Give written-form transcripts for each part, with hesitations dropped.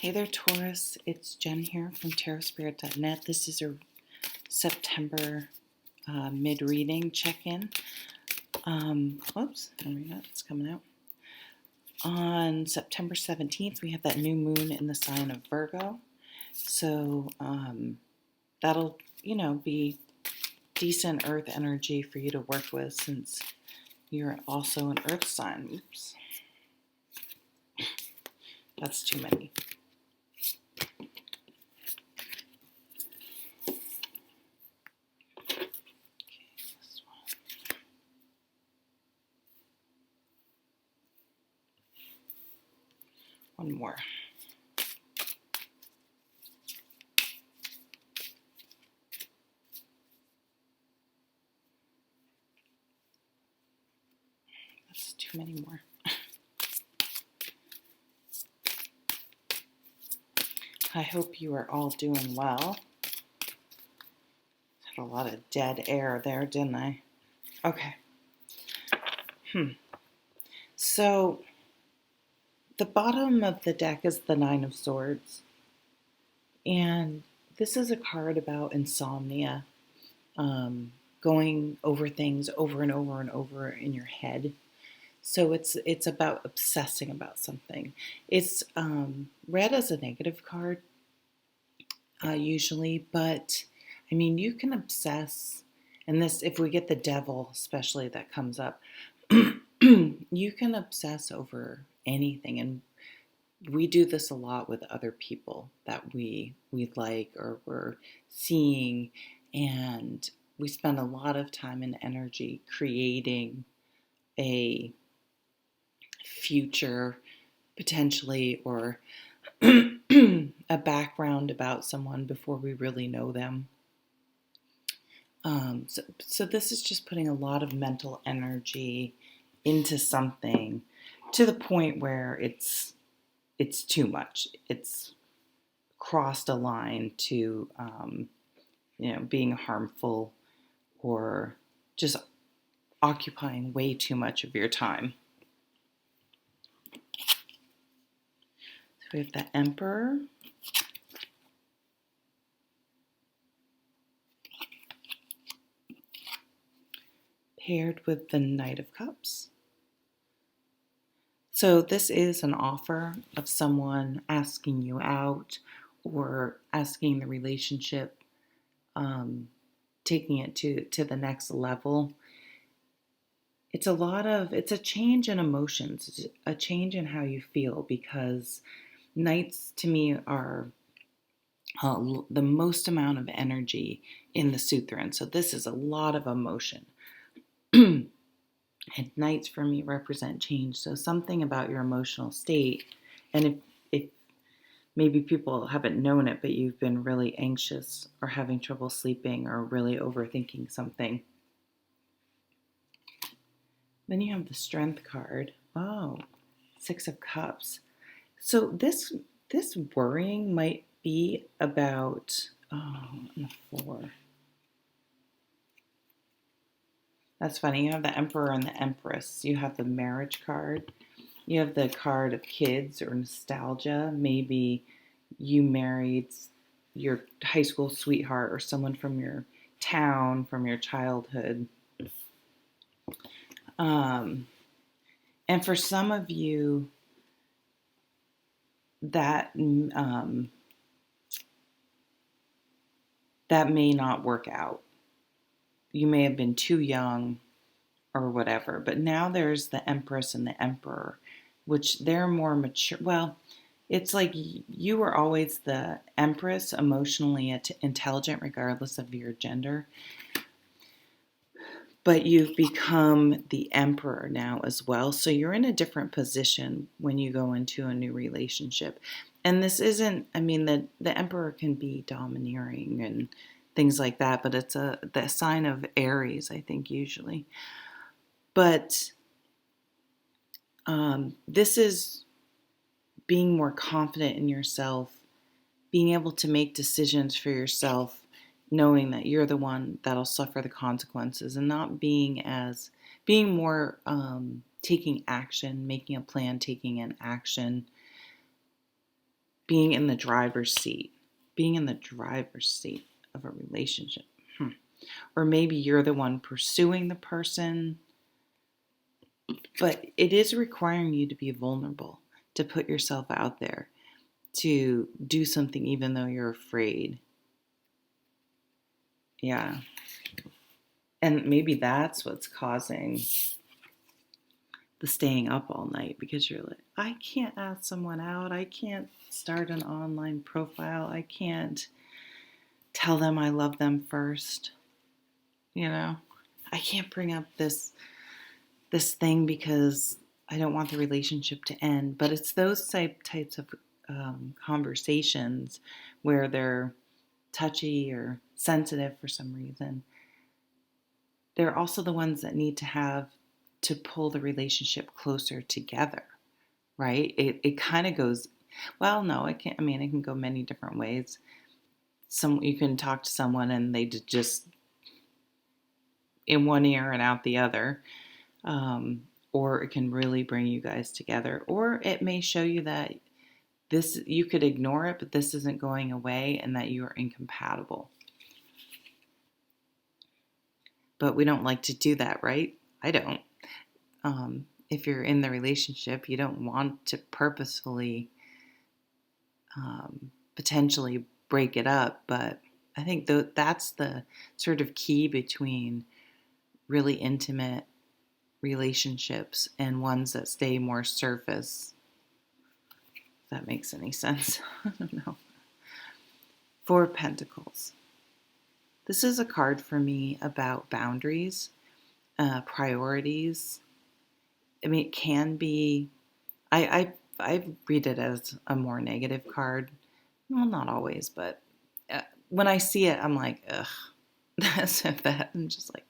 Hey there, Taurus. It's Jen here from tarotspirit.net. This is a September mid-reading check-in. Whoops, there we go. It's coming out. On September 17th, we have that new moon in the sign of Virgo. So that'll, be decent earth energy for you to work with since you're also an earth sign. Oops. That's too many. One more. That's too many more. I hope you are all doing well. Had a lot of dead air there, didn't I? Okay. So the bottom of the deck is the Nine of Swords. And this is a card about insomnia, going over things over and over and over in your head. So it's about obsessing about something. It's read as a negative card usually, but I mean you can obsess. And this, if we get the devil, especially that comes up, you can obsess over anything, and we do this a lot with other people that we like or we're seeing, and we spend a lot of time and energy creating a future potentially or a background about someone before we really know them. So this is just putting a lot of mental energy into something to the point where it's too much. It's crossed a line to, being harmful or just occupying way too much of your time. So we have the Emperor. Paired with the Knight of Cups. So this is an offer of someone asking you out or asking the relationship, taking it to the next level. It's a change in emotions, it's a change in how you feel, because Knights to me are the most amount of energy in the Sutra. So this is a lot of emotion. And Knights for me represent change. So something about your emotional state, and if maybe people haven't known it, but you've been really anxious or having trouble sleeping or really overthinking something. Then you have the Strength card. Oh, Six of Cups. So this worrying might be about, the 4. That's funny. You have the Emperor and the Empress. You have the Marriage card. You have the card of kids or nostalgia. Maybe you married your high school sweetheart or someone from your town, from your childhood. And for some of you, that that may not work out. You may have been too young or whatever. But now there's the Empress and the Emperor, which they're more mature. Well, it's like you were always the Empress, emotionally intelligent regardless of your gender. But you've become the Emperor now as well. So you're in a different position when you go into a new relationship. And this isn't, I mean, the Emperor can be domineering and things like that, but it's the sign of Aries, I think, usually. But this is being more confident in yourself, being able to make decisions for yourself, knowing that you're the one that'll suffer the consequences, and not being more taking action, making a plan, taking an action, being in the driver's seat, being in the driver's seat of a relationship. Or maybe you're the one pursuing the person, but it is requiring you to be vulnerable, to put yourself out there, to do something even though you're afraid. Yeah. And maybe that's what's causing the staying up all night, because you're like, I can't ask someone out. I can't start an online profile. I can't tell them I love them first. You know, I can't bring up this thing because I don't want the relationship to end. But it's those types of conversations where they're touchy or sensitive for some reason. They're also the ones that need to pull the relationship closer together, right? It kind of goes, well, no, it can't. I mean, it can go many different ways. You can talk to someone and they just in one ear and out the other, or it can really bring you guys together, or it may show you that you could ignore it, but this isn't going away, and that you are incompatible. But we don't like to do that, right? I don't. If you're in the relationship, you don't want to purposefully potentially break it up, but I think that's the sort of key between really intimate relationships and ones that stay more surface. If that makes any sense. I don't know. Four of Pentacles. This is a card for me about boundaries, priorities. I mean, it can be, I read it as a more negative card. Well, not always, but when I see it, I'm like, ugh, that's that. I'm just like,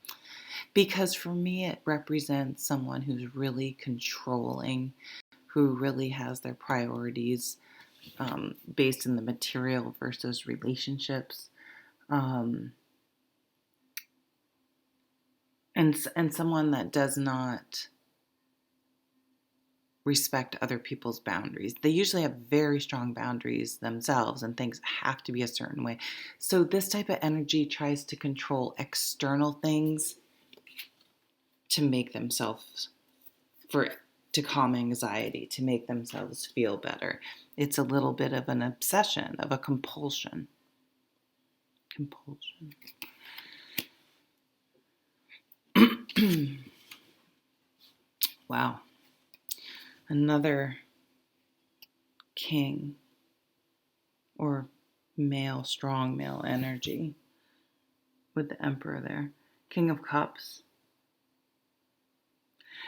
because for me, it represents someone who's really controlling, who really has their priorities based in the material versus relationships. And someone that does not respect other people's boundaries. They usually have very strong boundaries themselves and things have to be a certain way. So this type of energy tries to control external things to make themselves, to calm anxiety, to make themselves feel better. It's a little bit of an obsession, of a compulsion. Wow. Another king, or strong male energy with the Emperor there. King of Cups.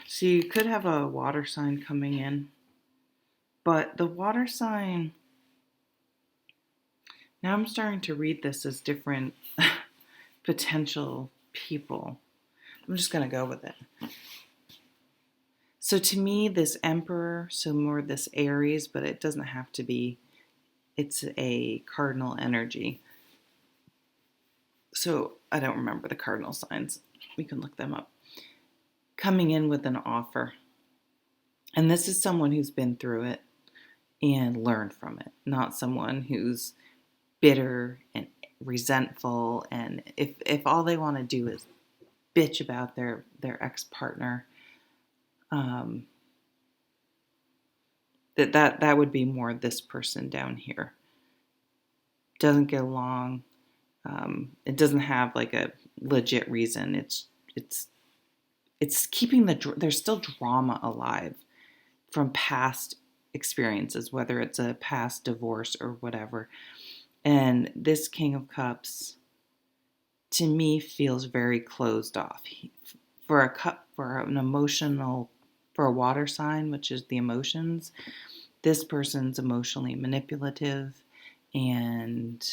So you could have a water sign coming in, but the water sign, now I'm starting to read this as different potential people. I'm just going to go with it. So to me, this Emperor, so more this Aries, but it doesn't have to be, it's a cardinal energy. So I don't remember the cardinal signs. We can look them up. Coming in with an offer. And this is someone who's been through it and learned from it, not someone who's bitter and resentful. And if all they want to do is bitch about their ex-partner, that would be more this person down here. Doesn't get along. It doesn't have like a legit reason. It's keeping there's still drama alive from past experiences, whether it's a past divorce or whatever. And this King of Cups, to me, feels very closed off. For a water sign, which is the emotions, this person's emotionally manipulative and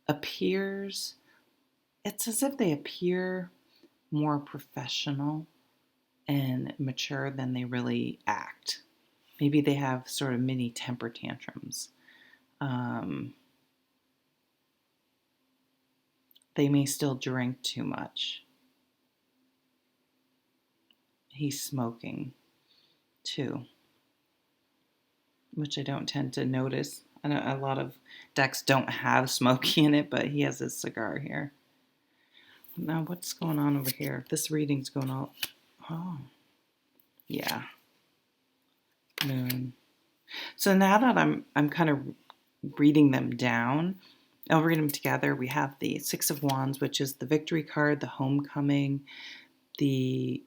appears, it's as if they appear more professional and mature than they really act. Maybe they have sort of mini temper tantrums. They may still drink too much. He's smoking too. which I don't tend to notice. I know a lot of decks don't have smoky in it, but he has his cigar here. Now, what's going on over here? This reading's going on. Oh, yeah. Moon. So now that I'm kind of reading them down, I'll read them together. We have the Six of Wands, which is the victory card, the homecoming, the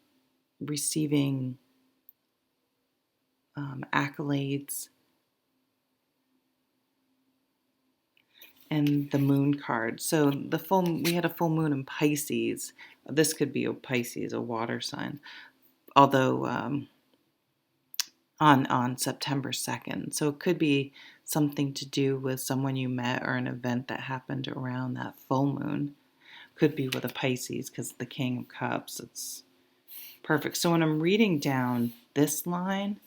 receiving accolades, and the moon card. So we had a full moon in Pisces. This could be a Pisces, a water sign, although on September 2nd. So it could be something to do with someone you met or an event that happened around that full moon. Could be with a Pisces because the King of Cups. It's perfect. So when I'm reading down this line,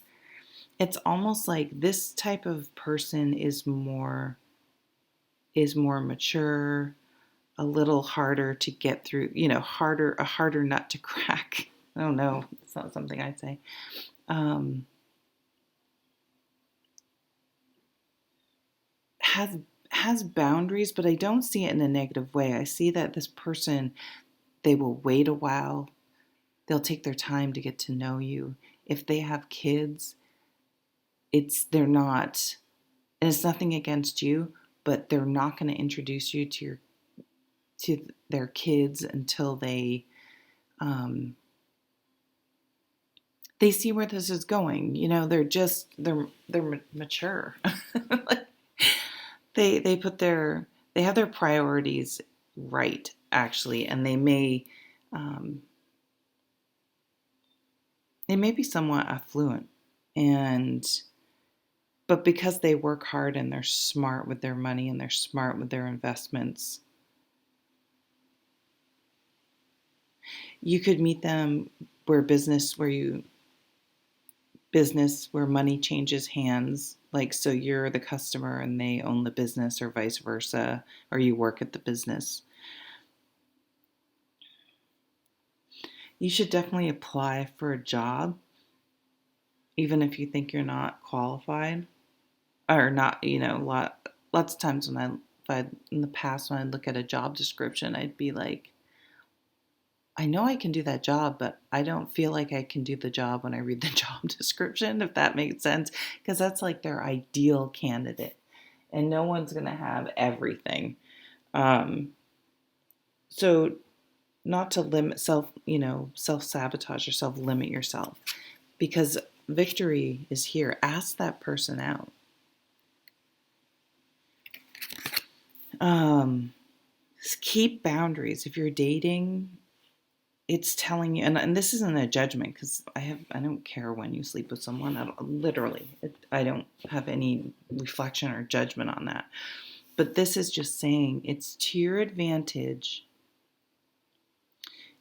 it's almost like this type of person is more mature, a little harder to get through, a harder nut to crack. I don't know. It's not something I'd say. Has boundaries, but I don't see it in a negative way. I see that this person, they will wait a while. They'll take their time to get to know you. If they have kids, they're not, and it's nothing against you, but they're not going to introduce you to their kids until they see where this is going. They're mature. They have their priorities right, actually, and they may be somewhat affluent, but because they work hard and they're smart with their money and they're smart with their investments, you could meet them where money changes hands. Like, so you're the customer and they own the business, or vice versa, or you work at the business. You should definitely apply for a job, even if you think you're not qualified or not. Lots of times in the past, when I look at a job description, I'd be like, I know I can do that job, but I don't feel like I can do the job when I read the job description, if that makes sense, because that's like their ideal candidate, and no one's going to have everything. So not to limit self-sabotage yourself, limit yourself, because victory is here. Ask that person out. Keep boundaries. If you're dating, it's telling you, and this isn't a judgment, because I don't care when you sleep with someone. I don't have any reflection or judgment on that. But this is just saying it's to your advantage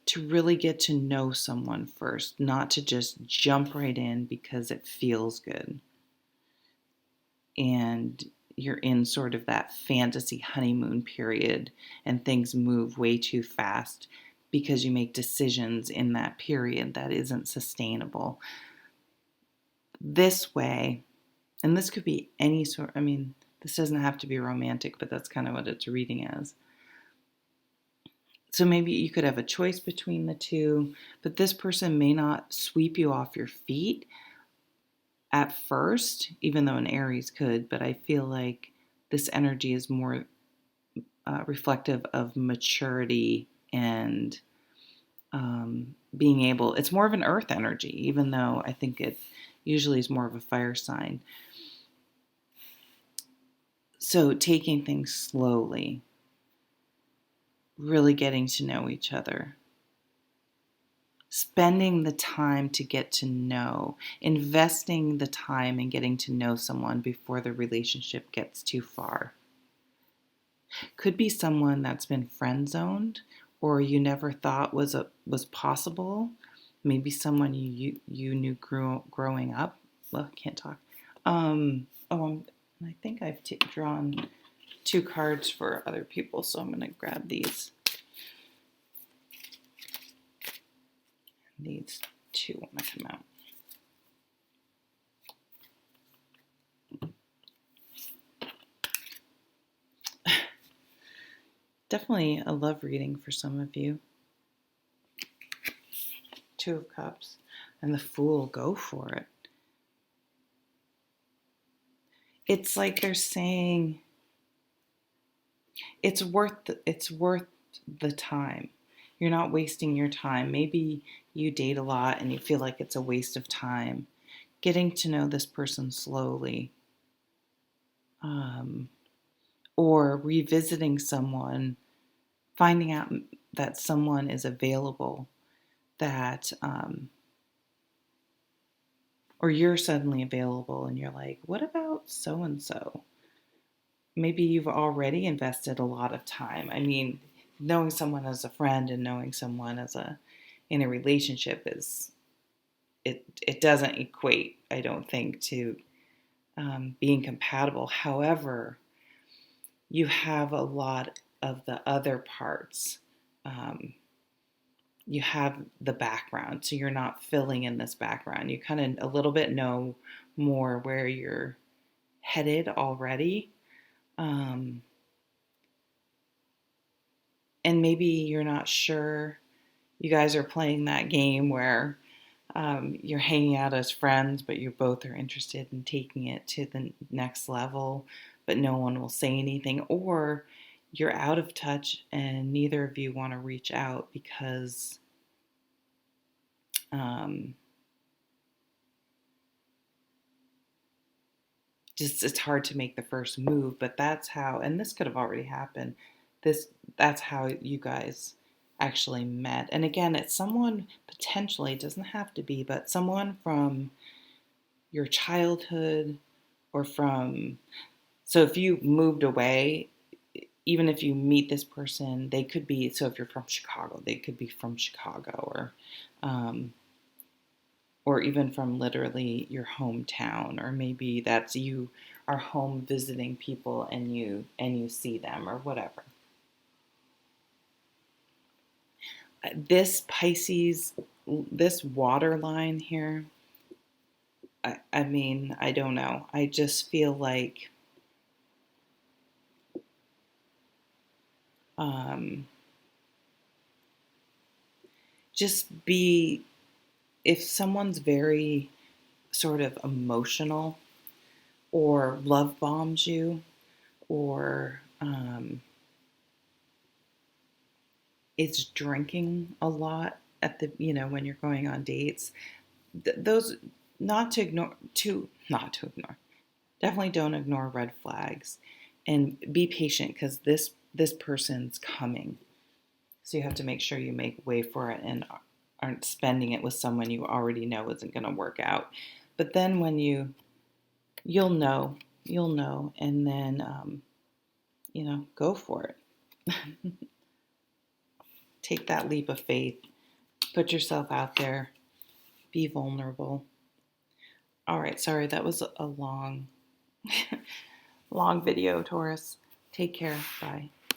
to really get to know someone first, not to just jump right in because it feels good. And you're in sort of that fantasy honeymoon period and things move way too fast because you make decisions in that period that isn't sustainable. This way, and this could be any sort, this doesn't have to be romantic, but that's kind of what it's reading as. So maybe you could have a choice between the two, but this person may not sweep you off your feet at first, even though an Aries could, but I feel like this energy is more reflective of maturity and being able, it's more of an earth energy, even though I think it usually is more of a fire sign. So taking things slowly, really getting to know each other, spending the time to get to know, investing the time in getting to know someone before the relationship gets too far. Could be someone that's been friend-zoned or you never thought was possible. Maybe someone you knew growing up. Well, I can't talk. I think I've drawn 2 cards for other people, so I'm going to grab these. These 2 want to come out. Definitely a love reading for some of you. Two of Cups. And the Fool, go for it. It's like they're saying it's worth the time. You're not wasting your time. Maybe you date a lot and you feel like it's a waste of time. Getting to know this person slowly, or revisiting someone, finding out that someone is available, that or you're suddenly available and you're like, what about so and so? Maybe you've already invested a lot of time. I mean, knowing someone as a friend and knowing someone as in a relationship is it doesn't equate, I don't think, to being compatible. However, you have a lot of the other parts. You have the background, so you're not filling in this background. You kind of a little bit know more where you're headed already. And maybe you're not sure. You guys are playing that game where you're hanging out as friends, but you both are interested in taking it to the next level, but no one will say anything. Or you're out of touch and neither of you want to reach out because just it's hard to make the first move. But that's how, and this could have already happened. That's how you guys actually met. And again, it's someone potentially, it doesn't have to be, but someone from your childhood or from, so if you moved away, even if you meet this person, they could be, so if you're from Chicago, they could be from Chicago, or even from literally your hometown, or maybe that's you are home visiting people and you see them or whatever. This Pisces, this water line here, I mean, I don't know. I just feel like just be, if someone's very sort of emotional or love bombs you, or is drinking a lot at the, when you're going on dates, those, not to ignore, definitely don't ignore red flags, and be patient because this person's coming. So you have to make sure you make way for it and aren't spending it with someone you already know isn't going to work out. But then when you'll know, and then go for it. Take that leap of faith. Put yourself out there. Be vulnerable. All right, sorry, that was a long, long video, Taurus. Take care. Bye.